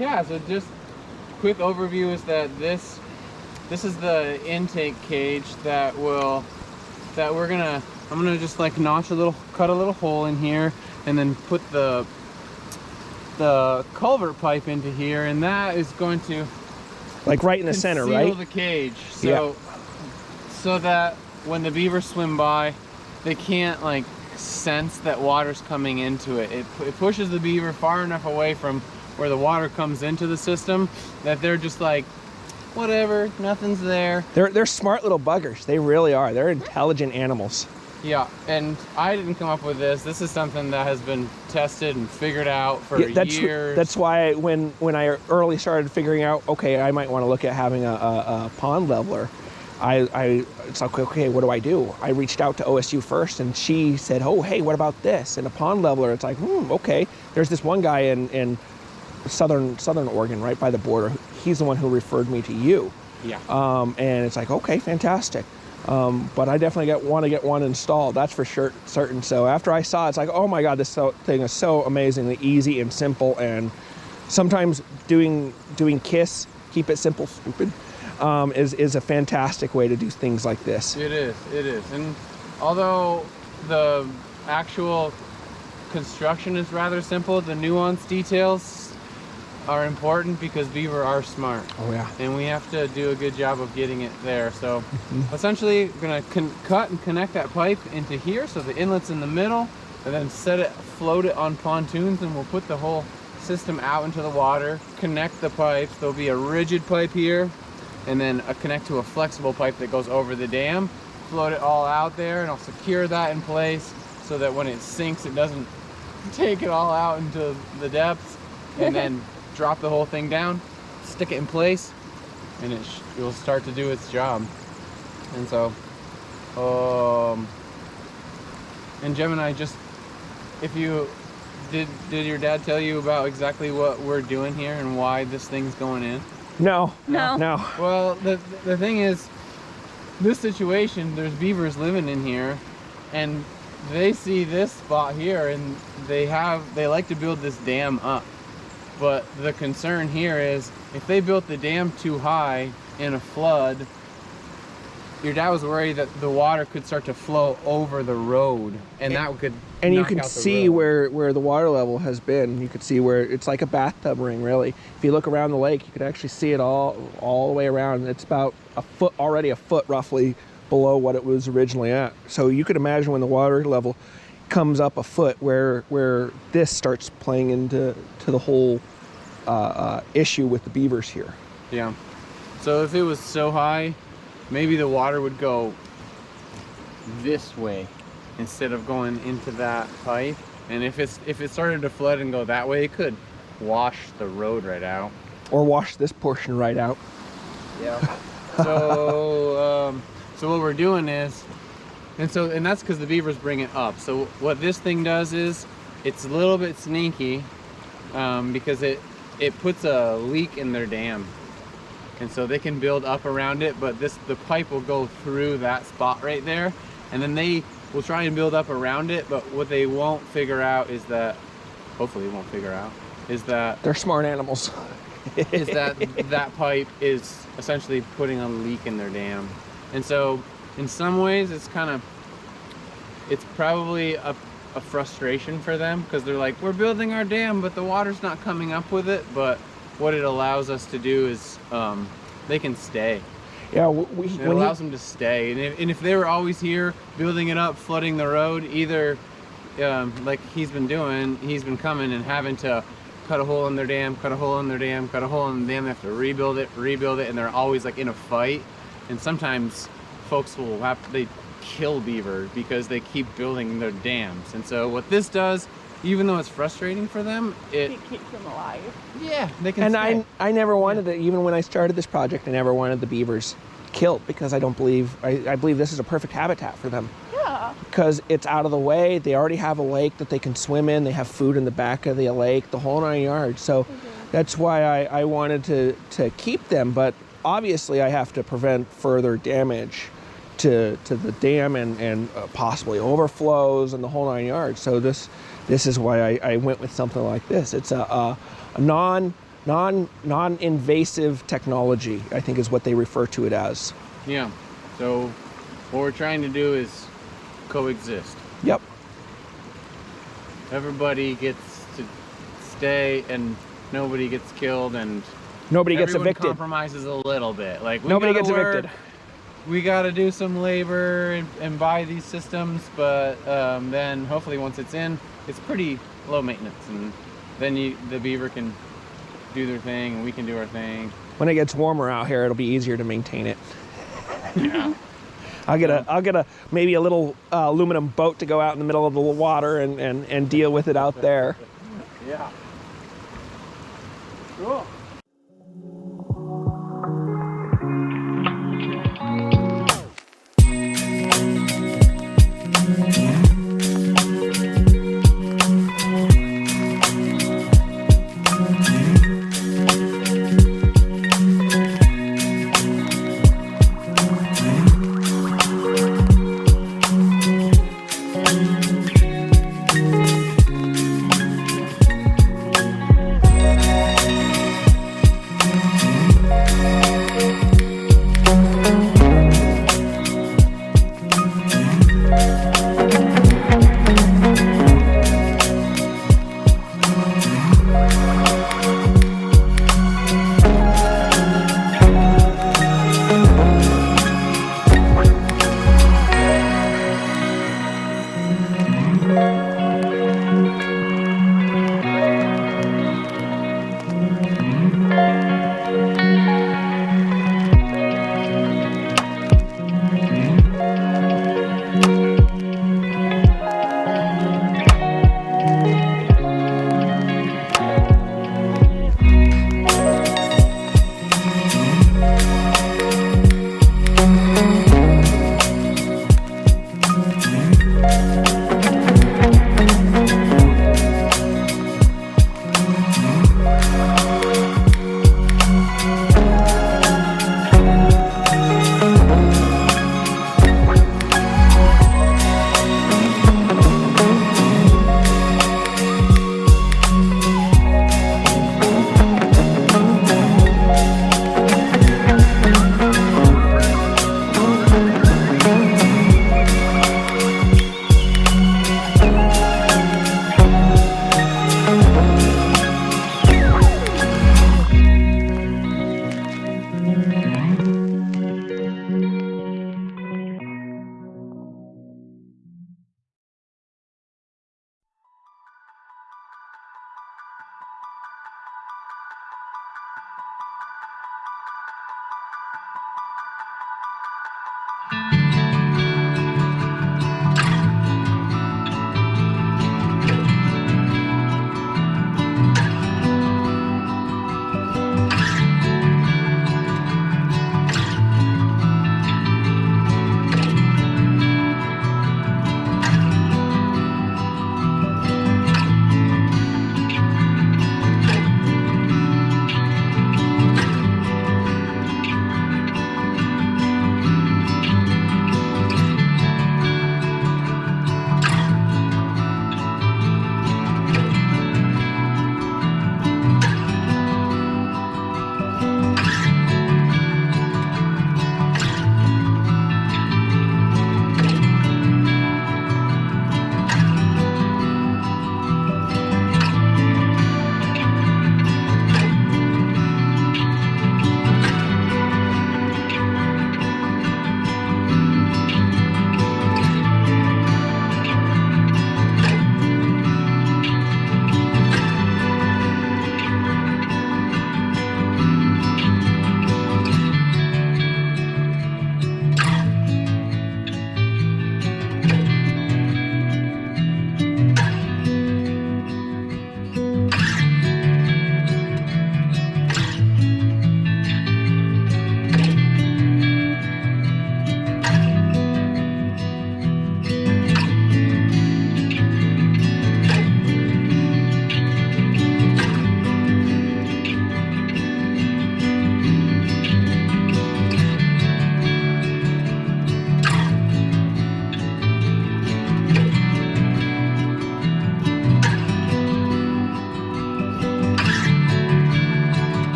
Yeah, so just quick overview is that this is the intake cage that I'm gonna just like cut a little hole in here, and then put the culvert pipe into here, and that is going to like right in the center, right? Conceal the cage, so that when the beavers swim by, they can't like sense that water's coming into it. It pushes the beaver far enough away from where the water comes into the system that they're just like, whatever, nothing's there. They're smart little buggers. They really are. They're intelligent animals. Yeah, and I didn't come up with this. This is something that has been tested and figured out for years. That's why when I early started figuring out, okay, I might want to look at having a pond leveler, it's like, okay, what do I do? I reached out to OSU first, and she said, oh, hey, what about this? And a pond leveler, it's like, okay. There's this one guy in southern Oregon, right by the border. He's the one who referred me to you. Yeah. And it's like, okay, fantastic. But I definitely want to get one installed. That's for sure, certain. So after I saw it, it's like, oh my God, this thing is so amazingly easy and simple. And sometimes doing KISS, keep it simple, stupid, is a fantastic way to do things like this. It is. And although the actual construction is rather simple, the nuanced details are important because beaver are smart. Oh yeah. And we have to do a good job of getting it there. So essentially we're gonna cut and connect that pipe into here, so the inlet's in the middle, and then float it on pontoons, and we'll put the whole system out into the water, connect the pipes. There'll be a rigid pipe here, and then connect to a flexible pipe that goes over the dam, float it all out there, and I'll secure that in place so that when it sinks, it doesn't take it all out into the depths, and then drop the whole thing down, stick it in place, and it will start to do its job. And so, and Gemini, just if you did your dad tell you about exactly what we're doing here and why this thing's going in? No. Well, the thing is, this situation, there's beavers living in here, and they see this spot here, and they like to build this dam up. But the concern here is, if they built the dam too high in a flood, your dad was worried that the water could start to flow over the road, and that could and you can see where the water level has been. You could see where it's like a bathtub ring, really. If you look around the lake, you could actually see it all the way around. It's about already a foot roughly below what it was originally at. So you could imagine when the water level comes up a foot, where this starts playing into the whole issue with the beavers here. Yeah. So if it was so high, maybe the water would go this way instead of going into that pipe. And if it started to flood and go that way, it could wash the road right out. Or wash this portion right out. Yeah. So what we're doing is, and that's because the beavers bring it up. So what this thing does is, it's a little bit sneaky, because it puts a leak in their dam, and so they can build up around it. But the pipe will go through that spot right there, and then they will try and build up around it. But what they won't figure out is that, hopefully won't figure out, is that they're smart animals. is that pipe is essentially putting a leak in their dam. And so in some ways it's probably a frustration for them, because they're like, we're building our dam but the water's not coming up with it. But what it allows us to do is they can stay. Yeah, it allows them to stay. And if they were always here building it up, flooding the road, either like he's been doing, he's been coming and having to cut a hole in their dam, cut a hole in their dam, cut a hole in the dam, they have to rebuild it, and they're always like in a fight. And sometimes folks they kill beaver because they keep building their dams. And so what this does, even though it's frustrating for them, it keeps them alive. Yeah, they can stay. And I never wanted it. Even when I started this project, I never wanted the beavers killed, because I believe this is a perfect habitat for them. Yeah. Because it's out of the way. They already have a lake that they can swim in. They have food in the back of the lake, the whole 9 yards. So that's why I wanted to keep them. But obviously I have to prevent further damage to the dam and possibly overflows and the whole 9 yards. So this is why I went with something like this. It's a non-invasive technology, I think is what they refer to it as. Yeah. So what we're trying to do is coexist. Yep. Everybody gets to stay and nobody gets killed and Nobody gets everyone evicted. compromises a little bit. Like Nobody gets evicted. We got to do some labor and buy these systems, but then hopefully once it's in, it's pretty low maintenance, and then the beaver can do their thing and we can do our thing. When it gets warmer out here, it'll be easier to maintain it. Yeah. I'll get a maybe a little aluminum boat to go out in the middle of the water and deal with it out there. Yeah. Cool.